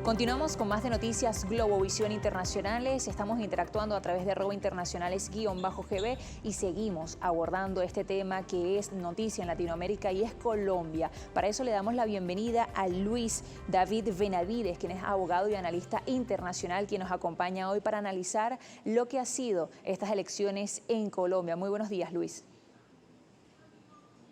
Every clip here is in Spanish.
Continuamos con más de noticias Globovisión Internacionales. Estamos interactuando a través de @internacionales_GB y seguimos abordando este tema que es noticia en Latinoamérica y es Colombia. Para eso le damos la bienvenida a Luis David Benavides, quien es abogado y analista internacional, quien nos acompaña hoy para analizar lo que ha sido estas elecciones en Colombia. Muy buenos días, Luis.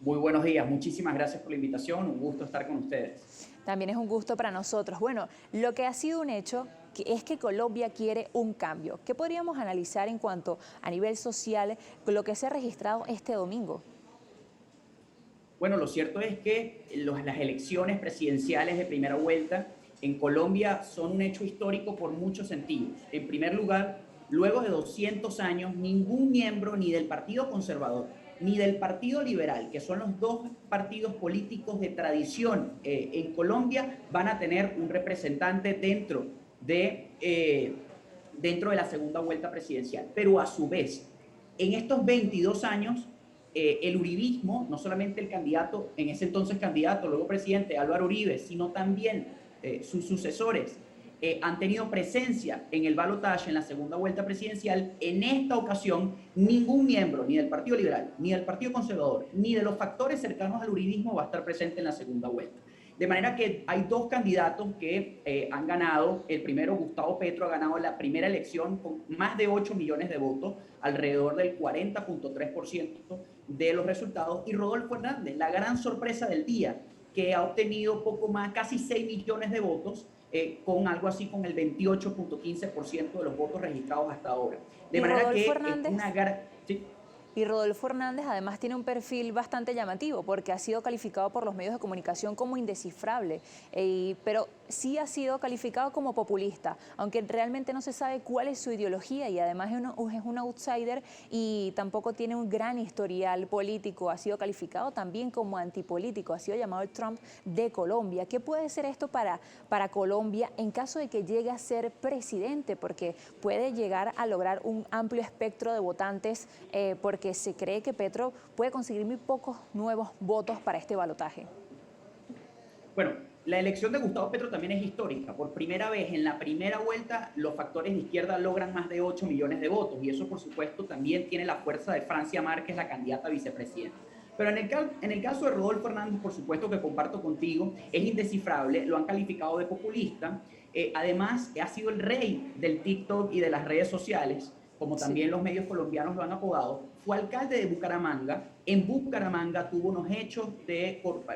Muy buenos días, muchísimas gracias por la invitación, un gusto estar con ustedes. También es un gusto para nosotros. Bueno, lo que ha sido un hecho es que Colombia quiere un cambio. ¿Qué podríamos analizar en cuanto a nivel social con lo que se ha registrado este domingo? Bueno, lo cierto es que las elecciones presidenciales de primera vuelta en Colombia son un hecho histórico por muchos sentidos. En primer lugar, luego de 200 años, ningún miembro ni del Partido Conservador ni del Partido Liberal, que son los dos partidos políticos de tradición en Colombia, van a tener un representante dentro de la segunda vuelta presidencial. Pero a su vez, en estos 22 años, el uribismo, no solamente el candidato, en ese entonces candidato, luego presidente Álvaro Uribe, sino también sus sucesores, han tenido presencia en el balotaje en la segunda vuelta presidencial. En esta ocasión, ningún miembro ni del Partido Liberal, ni del Partido Conservador, ni de los factores cercanos al uribismo va a estar presente en la segunda vuelta. De manera que hay dos candidatos que han ganado. El primero, Gustavo Petro, ha ganado la primera elección con más de 8 millones de votos, alrededor del 40.3% de los resultados. Y Rodolfo Hernández, la gran sorpresa del día, que ha obtenido poco más, casi 6 millones de votos, con algo así con el 28.15% de los votos registrados hasta ahora. De manera que es una gran... ¿Sí? Y Rodolfo Hernández además tiene un perfil bastante llamativo porque ha sido calificado por los medios de comunicación como indescifrable, pero sí ha sido calificado como populista, aunque realmente no se sabe cuál es su ideología y además es un outsider y tampoco tiene un gran historial político. Ha sido calificado también como antipolítico, ha sido llamado el Trump de Colombia. ¿Qué puede ser esto para Colombia en caso de que llegue a ser presidente? Porque puede llegar a lograr un amplio espectro de votantes porque se cree que Petro puede conseguir muy pocos nuevos votos para este balotaje. Bueno, la elección de Gustavo Petro también es histórica. Por primera vez en la primera vuelta, los factores de izquierda logran más de 8 millones de votos y eso, por supuesto, también tiene la fuerza de Francia Márquez, la candidata a vicepresidenta. Pero en el caso de Rodolfo Hernández, por supuesto que comparto contigo, es indescifrable, lo han calificado de populista. Además, ha sido el rey del TikTok y de las redes sociales, como también los medios colombianos lo han apodado. Fue alcalde de Bucaramanga. En Bucaramanga tuvo unos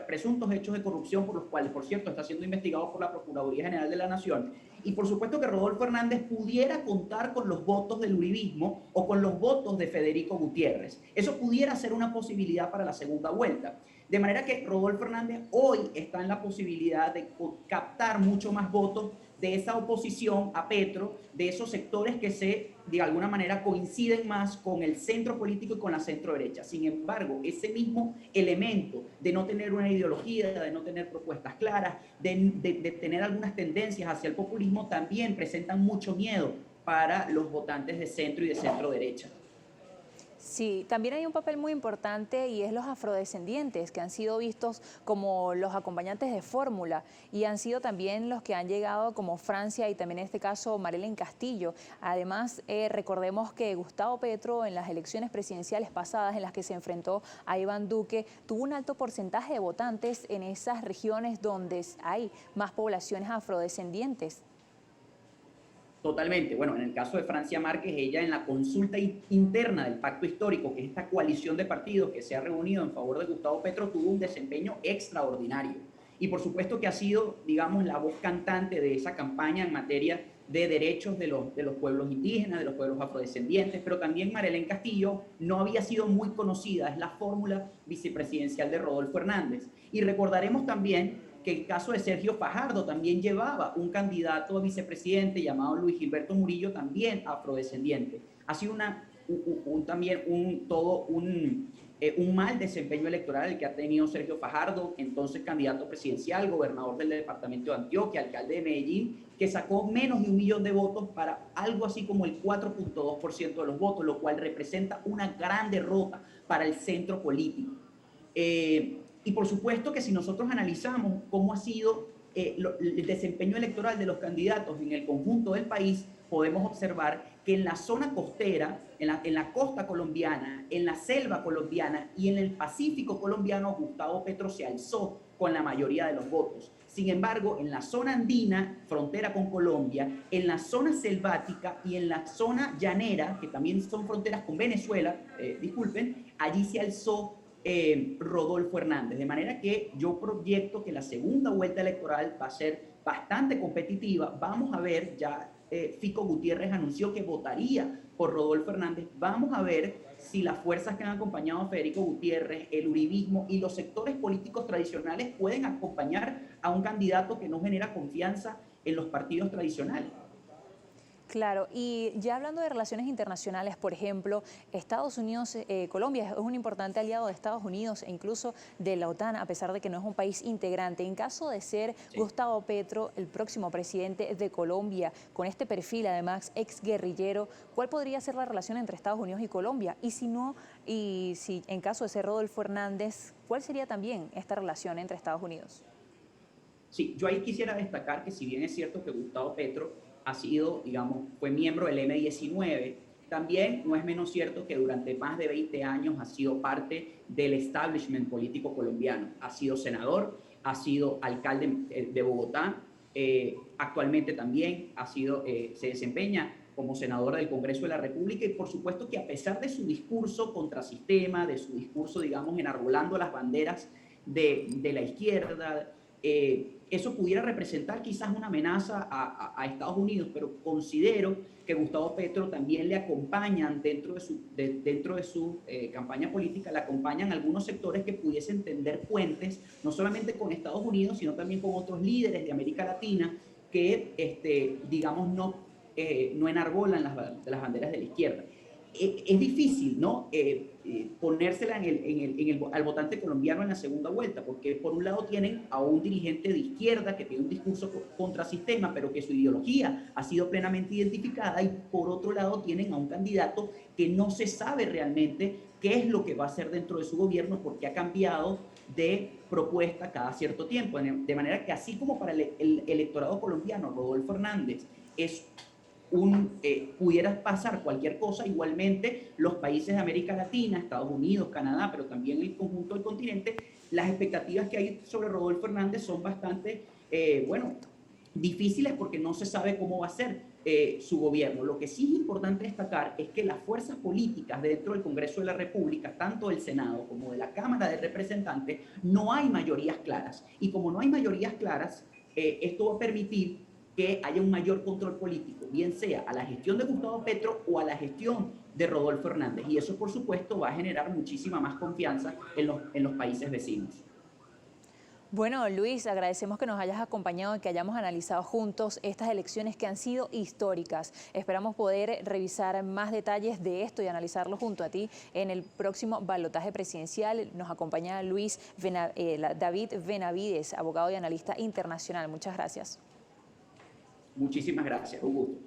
presuntos hechos de corrupción, por los cuales, por cierto, está siendo investigado por la Procuraduría General de la Nación. Y por supuesto que Rodolfo Hernández pudiera contar con los votos del uribismo o con los votos de Federico Gutiérrez. Eso pudiera ser una posibilidad para la segunda vuelta. De manera que Rodolfo Hernández hoy está en la posibilidad de captar mucho más votos de esa oposición a Petro, de esos sectores que de alguna manera coinciden más con el centro político y con la centro derecha. Sin embargo, ese mismo elemento de no tener una ideología, de no tener propuestas claras, de tener algunas tendencias hacia el populismo, también presentan mucho miedo para los votantes de centro y de centro derecha. Sí, también hay un papel muy importante y es los afrodescendientes que han sido vistos como los acompañantes de fórmula y han sido también los que han llegado como Francia y también en este caso Marlene Castillo. Además, recordemos que Gustavo Petro en las elecciones presidenciales pasadas en las que se enfrentó a Iván Duque tuvo un alto porcentaje de votantes en esas regiones donde hay más poblaciones afrodescendientes. Totalmente. Bueno, en el caso de Francia Márquez, ella en la consulta interna del pacto histórico, que es esta coalición de partidos que se ha reunido en favor de Gustavo Petro, tuvo un desempeño extraordinario. Y por supuesto que ha sido, digamos, la voz cantante de esa campaña en materia de derechos de los pueblos indígenas, de los pueblos afrodescendientes, pero también Marlene Castillo no había sido muy conocida, es la fórmula vicepresidencial de Rodolfo Hernández. Y recordaremos también que el caso de Sergio Fajardo también llevaba un candidato a vicepresidente llamado Luis Gilberto Murillo, también afrodescendiente. Ha sido también un mal desempeño electoral el que ha tenido Sergio Fajardo, entonces candidato presidencial, gobernador del departamento de Antioquia, alcalde de Medellín, que sacó menos de 1 millón de votos para algo así como el 4.2% de los votos, lo cual representa una gran derrota para el centro político. Y por supuesto que si nosotros analizamos cómo ha sido el desempeño electoral de los candidatos en el conjunto del país, podemos observar que en la zona costera, en la costa colombiana, en la selva colombiana y en el Pacífico colombiano, Gustavo Petro se alzó con la mayoría de los votos. Sin embargo, en la zona andina, frontera con Colombia, en la zona selvática y en la zona llanera, que también son fronteras con Venezuela, disculpen, allí se alzó Rodolfo Hernández. De manera que yo proyecto que la segunda vuelta electoral va a ser bastante competitiva. Vamos a ver, ya Fico Gutiérrez anunció que votaría por Rodolfo Hernández. Vamos a ver si las fuerzas que han acompañado a Federico Gutiérrez, el uribismo y los sectores políticos tradicionales pueden acompañar a un candidato que no genera confianza en los partidos tradicionales. Claro, y ya hablando de relaciones internacionales, por ejemplo, Estados Unidos, Colombia es un importante aliado de Estados Unidos e incluso de la OTAN, a pesar de que no es un país integrante. En caso de ser Gustavo Petro el próximo presidente de Colombia, con este perfil además exguerrillero, ¿cuál podría ser la relación entre Estados Unidos y Colombia? Y si no, y si en caso de ser Rodolfo Hernández, ¿cuál sería también esta relación entre Estados Unidos? Sí, yo ahí quisiera destacar que si bien es cierto que Gustavo Petro ha sido, digamos, fue miembro del M-19, también no es menos cierto que durante más de 20 años ha sido parte del establishment político colombiano. Ha sido senador, ha sido alcalde de Bogotá, actualmente también se desempeña como senador del Congreso de la República y por supuesto que a pesar de su discurso contrasistema, de su discurso, digamos, enarbolando las banderas de la izquierda, eso pudiera representar quizás una amenaza a Estados Unidos, pero considero que Gustavo Petro también le acompañan dentro de su campaña política, le acompañan algunos sectores que pudiesen tender puentes, no solamente con Estados Unidos, sino también con otros líderes de América Latina que, digamos, no enarbolan las banderas de la izquierda. Es difícil, ¿no? Ponérsela al votante colombiano en la segunda vuelta, porque por un lado tienen a un dirigente de izquierda que tiene un discurso contrasistema, pero que su ideología ha sido plenamente identificada, y por otro lado tienen a un candidato que no se sabe realmente qué es lo que va a hacer dentro de su gobierno, porque ha cambiado de propuesta cada cierto tiempo. De manera que así como para el electorado colombiano, Rodolfo Hernández es pudiera pasar cualquier cosa, igualmente los países de América Latina, Estados Unidos, Canadá, pero también el conjunto del continente, las expectativas que hay sobre Rodolfo Hernández son bastante, difíciles porque no se sabe cómo va a ser su gobierno. Lo que sí es importante destacar es que las fuerzas políticas dentro del Congreso de la República, tanto del Senado como de la Cámara de Representantes, no hay mayorías claras. Y como no hay mayorías claras, esto va a permitir que haya un mayor control político, bien sea a la gestión de Gustavo Petro o a la gestión de Rodolfo Hernández. Y eso, por supuesto, va a generar muchísima más confianza en los países vecinos. Bueno, Luis, agradecemos que nos hayas acompañado y que hayamos analizado juntos estas elecciones que han sido históricas. Esperamos poder revisar más detalles de esto y analizarlo junto a ti en el próximo balotaje presidencial. Nos acompaña David Benavides, abogado y analista internacional. Muchas gracias. Muchísimas gracias, un gusto.